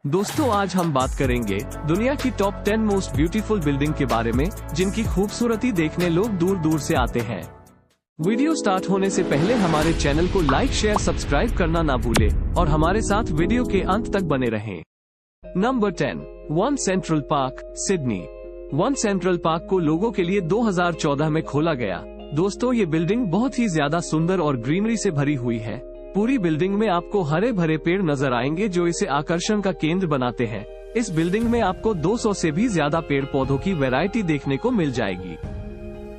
दोस्तों आज हम बात करेंगे दुनिया की टॉप 10 मोस्ट ब्यूटीफुल बिल्डिंग के बारे में, जिनकी खूबसूरती देखने लोग दूर दूर से आते हैं। वीडियो स्टार्ट होने से पहले हमारे चैनल को लाइक, शेयर, सब्सक्राइब करना ना भूले और हमारे साथ वीडियो के अंत तक बने रहें। Number 10, one central park, Sydney. One central park को लोगों के लिए 2014 में खोला गया। दोस्तों ये बिल्डिंग बहुत ही ज्यादा सुंदर और ग्रीनरी से भरी हुई है। पूरी बिल्डिंग में आपको हरे भरे पेड़ नजर आएंगे जो इसे आकर्षण का केंद्र बनाते हैं। इस बिल्डिंग में आपको 200 से भी ज्यादा पेड़ पौधों की वैरायटी देखने को मिल जाएगी।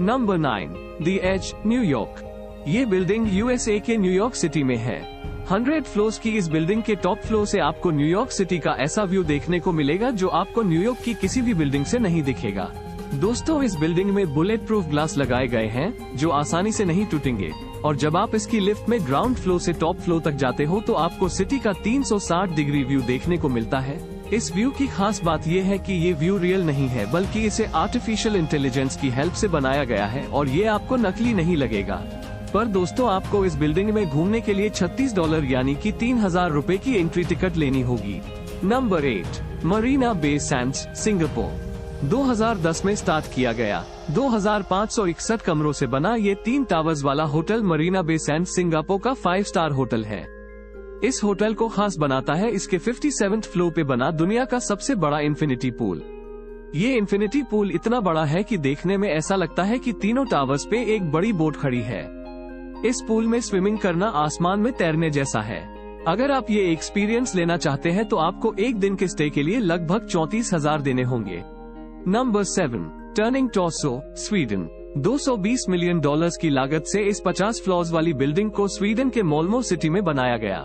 Number 9, the edge, New York. ये बिल्डिंग यूएसए के न्यूयॉर्क सिटी में है। 100 फ्लोर्स की इस बिल्डिंग के टॉप फ्लोर से आपको न्यूयॉर्क सिटी का ऐसा व्यू देखने को मिलेगा जो आपको न्यूयॉर्क की किसी भी बिल्डिंग से नहीं दिखेगा। दोस्तों इस बिल्डिंग में बुलेट प्रूफ ग्लास लगाए गए हैं जो आसानी से नहीं टूटेंगे, और जब आप इसकी लिफ्ट में ग्राउंड फ्लोर से टॉप फ्लोर तक जाते हो तो आपको सिटी का 360 डिग्री व्यू देखने को मिलता है। इस व्यू की खास बात यह है कि ये व्यू रियल नहीं है, बल्कि इसे आर्टिफिशियल इंटेलिजेंस की हेल्प से बनाया गया है और ये आपको नकली नहीं लगेगा। पर दोस्तों आपको इस बिल्डिंग में घूमने के लिए $36 यानी कि 3000 रुपए की एंट्री टिकट लेनी होगी। Number 8, Marina Bay Sands, Singapore. 2010 में स्टार्ट किया गया 2561 कमरों से बना ये 3 टावर्स वाला hotel Marina Bay Sands Singapore का 5 स्टार होटल है। इस होटल को खास बनाता है इसके 57th फ्लोर पे बना दुनिया का सबसे बड़ा इन्फिनिटी पूल। ये इन्फिनिटी पूल इतना बड़ा है कि देखने में ऐसा लगता है कि तीनों टावर्स पे एक बड़ी बोट खड़ी है। इस पूल में स्विमिंग करना आसमान में तैरने जैसा है। अगर आप ये एक्सपीरियंस लेना चाहते हैं तो आपको एक दिन के स्टे के लिए लगभग 34,000 देने होंगे। Number 7, turning torso, Sweden. $220 million की लागत से इस 50 फ्लोर्स वाली बिल्डिंग को स्वीडन के मोल्मो सिटी में बनाया गया।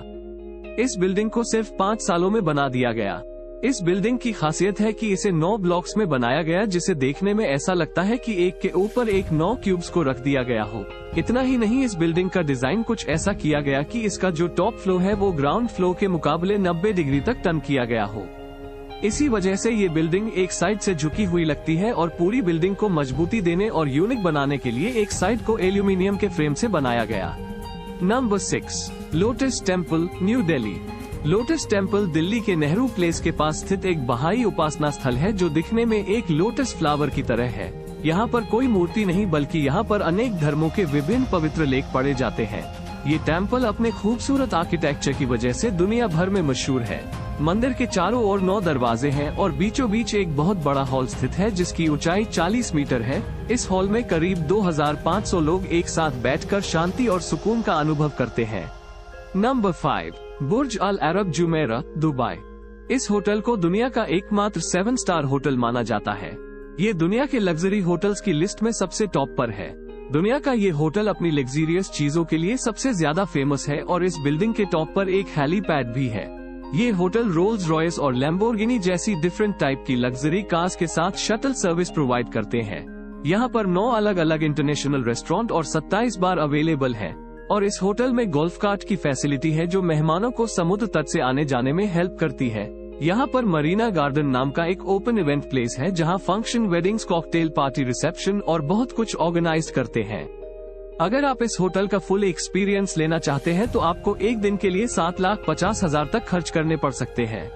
इस बिल्डिंग को सिर्फ 5 सालों में बना दिया गया। इस बिल्डिंग की खासियत है कि इसे 9 ब्लॉक्स में बनाया गया, जिसे देखने में ऐसा लगता है कि एक के ऊपर एक 9 क्यूब्स को रख दिया गया हो। इतना ही नहीं, इस बिल्डिंग का डिजाइन कुछ ऐसा किया गया कि इसका जो टॉप फ्लोर है वो ग्राउंड फ्लोर के मुकाबले 90 डिग्री तक टर्न किया गया हो। इसी वजह से ये बिल्डिंग एक साइड से झुकी हुई लगती है और पूरी बिल्डिंग को मजबूती देने और यूनिक बनाने के लिए एक साइड को एल्यूमिनियम के फ्रेम से बनाया गया। Number 6, lotus temple, new Delhi. Lotus temple Delhi के नेहरू प्लेस के पास स्थित एक बहाई उपासना स्थल है जो दिखने में एक लोटस फ्लावर की तरह है। यहाँ पर कोई मूर्ति नहीं, बल्कि यहाँ पर अनेक धर्मों के विभिन्न पवित्र लेख पढ़े जाते हैं। ये टेम्पल अपने खूबसूरत आर्किटेक्चर की वजह से दुनिया भर में मशहूर है। मंदिर के चारों ओर 9 दरवाजे हैं और बीचों बीच एक बहुत बड़ा हॉल स्थित है जिसकी ऊंचाई 40 मीटर है। इस हॉल में करीब 2500 लोग एक साथ बैठकर शांति और सुकून का अनुभव करते हैं। नंबर 5, बुर्ज अल अरब जुमेरा, दुबई। इस होटल को दुनिया का एकमात्र 7 स्टार होटल माना जाता है। ये दुनिया के लग्जरी होटल्स की लिस्ट में सबसे टॉप पर है। दुनिया का ये होटल अपनी लग्जरियस चीजों के लिए सबसे ज्यादा फेमस है और इस बिल्डिंग के टॉप पर एक हेलीपैड भी है। ये होटल रोल्स रॉयस और लैम्बोर्गिनी जैसी डिफरेंट टाइप की लग्जरी कार्स के साथ शटल सर्विस प्रोवाइड करते हैं। यहाँ पर 9 अलग अलग इंटरनेशनल रेस्टोरेंट और 27 बार अवेलेबल है, और इस होटल में गोल्फ कार्ट की फैसिलिटी है जो मेहमानों को समुद्र तट से आने जाने में हेल्प करती है। यहाँ पर मरीना गार्डन नाम का एक ओपन इवेंट प्लेस है जहाँ function, weddings, cocktail party, reception और बहुत कुछ ऑर्गेनाइज करते हैं। अगर आप इस होटल का फुल एक्सपीरियंस लेना चाहते हैं तो आपको एक दिन के लिए 7,50,000 तक खर्च करने पड़ सकते हैं।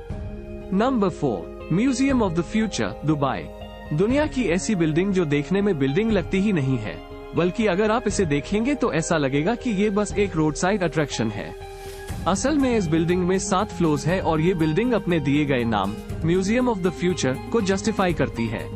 Number 4, museum of the future, Dubai. दुनिया की ऐसी बिल्डिंग जो देखने में बिल्डिंग लगती ही नहीं है, बल्कि अगर आप इसे देखेंगे तो ऐसा लगेगा कि ये बस एक रोड साइड अट्रैक्शन है। असल में इस बिल्डिंग में 7 फ्लोर्स है और ये बिल्डिंग अपने दिए गए नाम म्यूजियम ऑफ द फ्यूचर को जस्टिफाई करती है।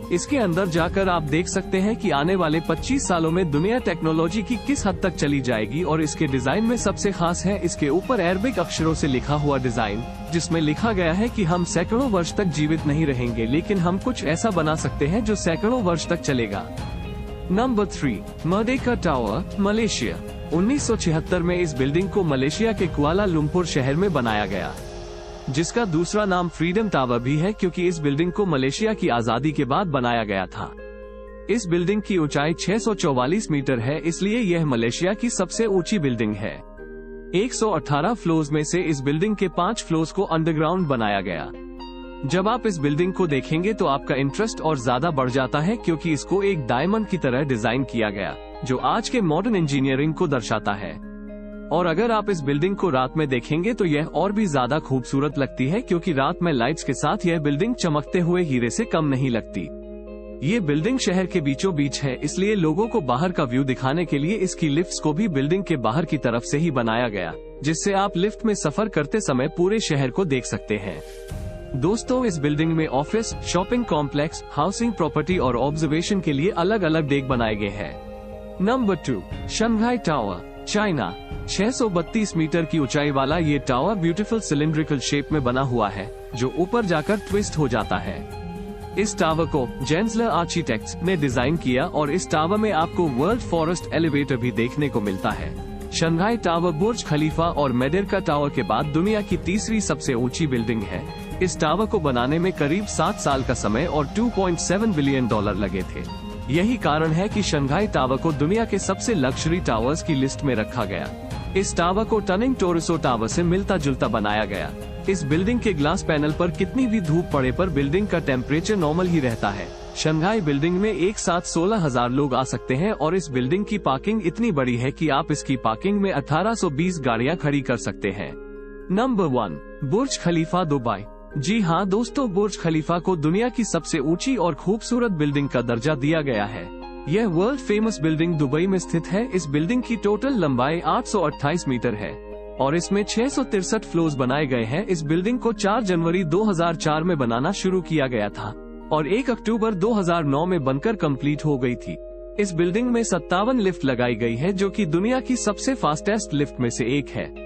इसके अंदर जाकर आप देख सकते हैं कि आने वाले 25 सालों में दुनिया टेक्नोलॉजी की किस हद तक चली जाएगी, और इसके डिजाइन में सबसे खास है इसके ऊपर अरबिक अक्षरों से लिखा हुआ डिजाइन, जिसमें लिखा गया है कि हम सैकड़ों वर्ष तक जीवित नहीं रहेंगे, लेकिन हम कुछ ऐसा बना सकते हैं जो सैकड़ों वर्ष तक चलेगा। Number 3, Merdeka tower, Malaysia. 1976 में इस बिल्डिंग को मलेशिया के कुआला लुम्पुर शहर में बनाया गया, जिसका दूसरा नाम फ्रीडम टावर भी है क्योंकि इस बिल्डिंग को मलेशिया की आजादी के बाद बनाया गया था। इस बिल्डिंग की ऊंचाई 644 मीटर है, इसलिए यह मलेशिया की सबसे ऊंची बिल्डिंग है। 118 फ्लोर्स में से इस बिल्डिंग के 5 फ्लोर्स को अंडरग्राउंड बनाया गया। जब आप इस बिल्डिंग को देखेंगे तो आपका इंटरेस्ट और ज्यादा बढ़ जाता है क्योंकि इसको एक डायमंड की तरह डिजाइन किया गया, जो आज के मॉडर्न इंजीनियरिंग को दर्शाता है। और अगर आप इस बिल्डिंग को रात में देखेंगे तो यह और भी ज्यादा खूबसूरत लगती है, क्योंकि रात में लाइट्स के साथ यह बिल्डिंग चमकते हुए हीरे से कम नहीं लगती। ये बिल्डिंग शहर के बीचों बीच है, इसलिए लोगों को बाहर का व्यू दिखाने के लिए इसकी लिफ्ट्स को भी बिल्डिंग के बाहर की तरफ से ही बनाया गया, जिससे आप लिफ्ट में सफर करते समय पूरे शहर को देख सकते हैं। दोस्तों, इस बिल्डिंग में office, shopping complex, housing property और ऑब्जर्वेशन के लिए अलग अलग डेक बनाए गए हैं। Number 2, Shanghai tower, China. 632 metre की ऊंचाई वाला ये टावर ब्यूटीफुल सिलिंड्रिकल शेप में बना हुआ है, जो ऊपर जाकर ट्विस्ट हो जाता है। इस टावर को जेंसलर आर्किटेक्ट्स ने डिजाइन किया और इस टावर में आपको वर्ल्ड फॉरेस्ट एलिवेटर भी देखने को मिलता है। शंघाई टावर बुर्ज खलीफा और मेडेरका टावर के बाद दुनिया की तीसरी सबसे ऊंची बिल्डिंग है। इस टावर को बनाने में करीब 7 साल का समय और $2.7 बिलियन लगे थे। यही कारण है कि शंघाई टावर को दुनिया के सबसे लग्जरी टावर्स की लिस्ट में रखा गया। इस टावर को टनिंग टोरसो टावर से मिलता जुलता बनाया गया। इस बिल्डिंग के ग्लास पैनल पर कितनी भी धूप पड़े पर बिल्डिंग का टेम्परेचर नॉर्मल ही रहता है। शंघाई बिल्डिंग में एक साथ 16,000 लोग आ सकते हैं और इस बिल्डिंग की पार्किंग इतनी बड़ी है कि आप इसकी पार्किंग में 1820 गाड़ियां खड़ी कर सकते हैं। नंबर 1, बुर्ज खलीफा, दुबई। जी हाँ दोस्तों, बुर्ज खलीफा को दुनिया की सबसे ऊंची और खूबसूरत बिल्डिंग का दर्जा दिया गया है। यह वर्ल्ड फेमस बिल्डिंग दुबई में स्थित है। इस बिल्डिंग की टोटल लंबाई 828 मीटर है और इसमें 663 फ्लोर्स बनाए गए हैं। इस बिल्डिंग को 4 जनवरी 2004 में बनाना शुरू किया गया था और 1 अक्टूबर 2009 में बनकर कंप्लीट हो गई थी। इस बिल्डिंग में 57 लिफ्ट लगाई गई है, जो कि दुनिया की सबसे फास्टेस्ट लिफ्ट में से एक है।